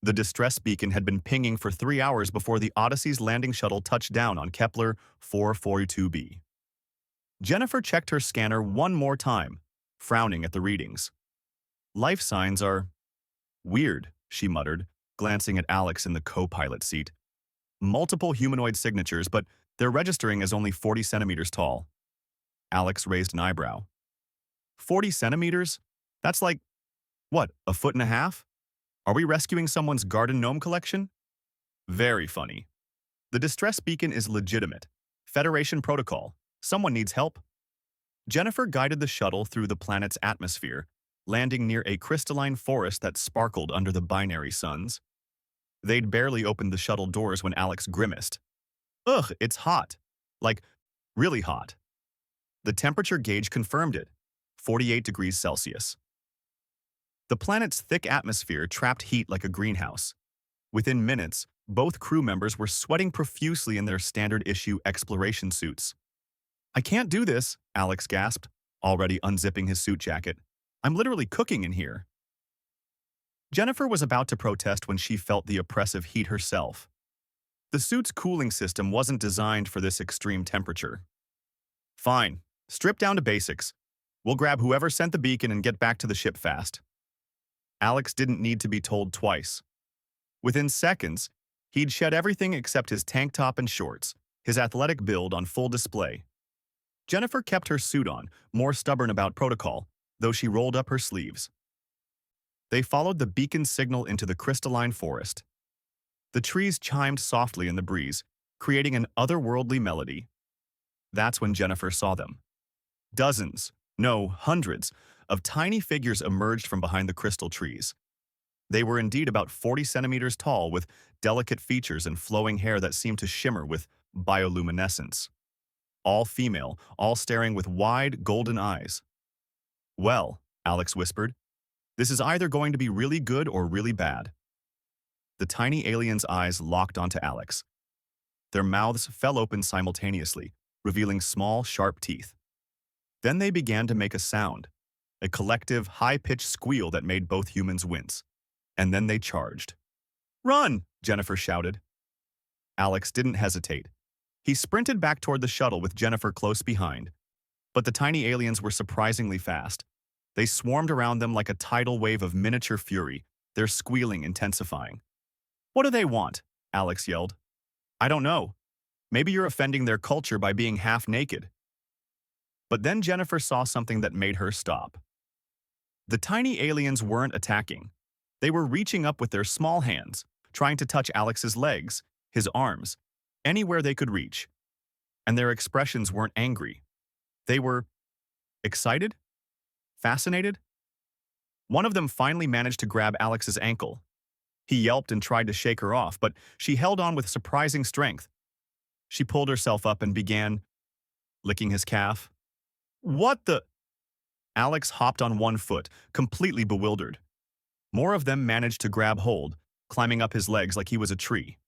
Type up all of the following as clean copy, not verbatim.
The distress beacon had been pinging for 3 hours before the Odyssey's landing shuttle touched down on Kepler 442b. Jennifer checked her scanner one more time, frowning at the readings. Life signs are weird, she muttered, glancing at Alex in the co-pilot seat. Multiple humanoid signatures, but they're registering as only 40 centimeters tall. Alex raised an eyebrow. 40 centimeters? That's like, what, a foot and a half? Are we rescuing someone's garden gnome collection? Very funny. The distress beacon is legitimate. Federation protocol. Someone needs help. Jennifer guided the shuttle through the planet's atmosphere, landing near a crystalline forest that sparkled under the binary suns. They'd barely opened the shuttle doors when Alex grimaced. Ugh, it's hot. Like, really hot. The temperature gauge confirmed it, 48 degrees Celsius. The planet's thick atmosphere trapped heat like a greenhouse. Within minutes, both crew members were sweating profusely in their standard-issue exploration suits. I can't do this, Alex gasped, already unzipping his suit jacket. I'm literally cooking in here. Jennifer was about to protest when she felt the oppressive heat herself. The suit's cooling system wasn't designed for this extreme temperature. Fine, strip down to basics. We'll grab whoever sent the beacon and get back to the ship fast. Alex didn't need to be told twice. Within seconds, he'd shed everything except his tank top and shorts, his athletic build on full display. Jennifer kept her suit on, more stubborn about protocol, though she rolled up her sleeves. They followed the beacon's signal into the crystalline forest. The trees chimed softly in the breeze, creating an otherworldly melody. That's when Jennifer saw them. Dozens, no, hundreds, of tiny figures emerged from behind the crystal trees. They were indeed about 40 centimeters tall, with delicate features and flowing hair that seemed to shimmer with bioluminescence. All female, all staring with wide, golden eyes. Well, Alex whispered, this is either going to be really good or really bad. The tiny aliens' eyes locked onto Alex. Their mouths fell open simultaneously, revealing small, sharp teeth. Then they began to make a sound, a collective, high-pitched squeal that made both humans wince. And then they charged. Run! Jennifer shouted. Alex didn't hesitate. He sprinted back toward the shuttle with Jennifer close behind. But the tiny aliens were surprisingly fast. They swarmed around them like a tidal wave of miniature fury, their squealing intensifying. What do they want? Alex yelled. I don't know. Maybe you're offending their culture by being half naked. But then Jennifer saw something that made her stop. The tiny aliens weren't attacking. They were reaching up with their small hands, trying to touch Alex's legs, his arms, anywhere they could reach. And their expressions weren't angry. They were excited? Fascinated? One of them finally managed to grab Alex's ankle. He yelped and tried to shake her off, but she held on with surprising strength. She pulled herself up and began licking his calf. What the? Alex hopped on one foot, completely bewildered. More of them managed to grab hold, climbing up his legs like he was a tree.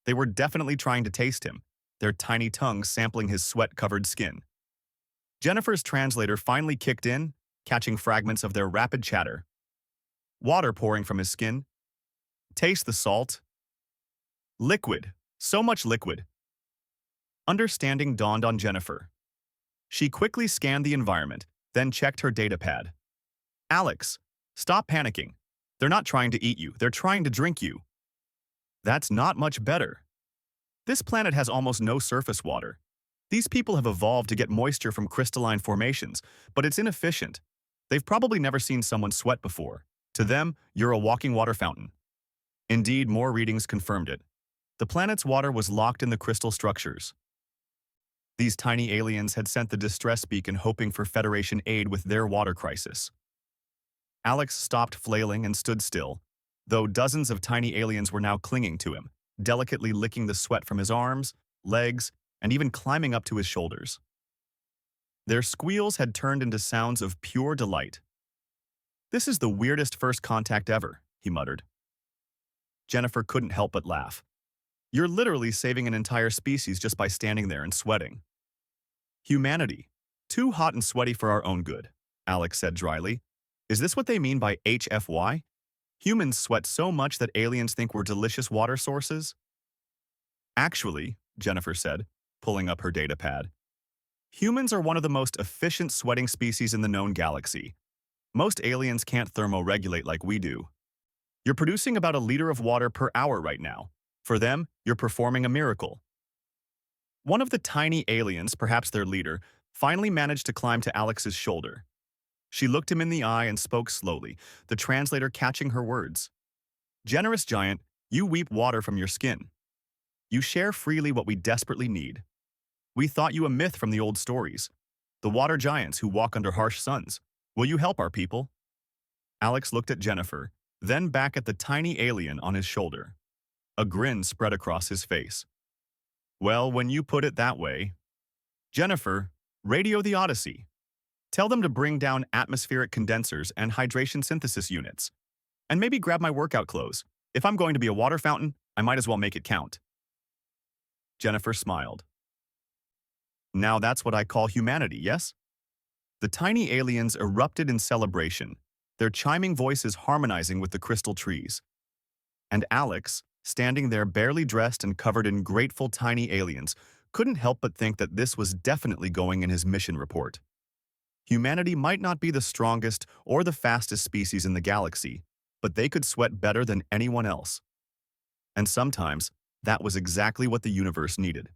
They were definitely trying to taste him, their tiny tongues sampling his sweat-covered skin. Jennifer's translator finally kicked in, catching fragments of their rapid chatter. Water pouring from his skin. Taste the salt. Liquid. So much liquid. Understanding dawned on Jennifer. She quickly scanned the environment, then checked her datapad. Alex, stop panicking. They're not trying to eat you, they're trying to drink you. That's not much better. This planet has almost no surface water. These people have evolved to get moisture from crystalline formations, but it's inefficient. They've probably never seen someone sweat before. To them, you're a walking water fountain. Indeed, more readings confirmed it. The planet's water was locked in the crystal structures. These tiny aliens had sent the distress beacon hoping for Federation aid with their water crisis. Alex stopped flailing and stood still, though dozens of tiny aliens were now clinging to him, delicately licking the sweat from his arms, legs, and even climbing up to his shoulders. Their squeals had turned into sounds of pure delight. This is the weirdest first contact ever, he muttered. Jennifer couldn't help but laugh. You're literally saving an entire species just by standing there and sweating. Humanity. Too hot and sweaty for our own good, Alex said dryly. Is this what they mean by HFY? Humans sweat so much that aliens think we're delicious water sources? Actually, Jennifer said, pulling up her data pad, humans are one of the most efficient sweating species in the known galaxy. Most aliens can't thermoregulate like we do. You're producing about a liter of water per hour right now. For them, you're performing a miracle. One of the tiny aliens, perhaps their leader, finally managed to climb to Alex's shoulder. She looked him in the eye and spoke slowly, the translator catching her words. Generous giant, you weep water from your skin. You share freely what we desperately need. We thought you a myth from the old stories. The water giants who walk under harsh suns. Will you help our people? Alex looked at Jennifer, then back at the tiny alien on his shoulder. A grin spread across his face. Well, when you put it that way. Jennifer, radio the Odyssey. Tell them to bring down atmospheric condensers and hydration synthesis units. And maybe grab my workout clothes. If I'm going to be a water fountain, I might as well make it count. Jennifer smiled. Now that's what I call humanity, yes? The tiny aliens erupted in celebration, their chiming voices harmonizing with the crystal trees. And Alex, standing there barely dressed and covered in grateful tiny aliens, couldn't help but think that this was definitely going in his mission report. Humanity might not be the strongest or the fastest species in the galaxy, but they could sweat better than anyone else. And sometimes, that was exactly what the universe needed.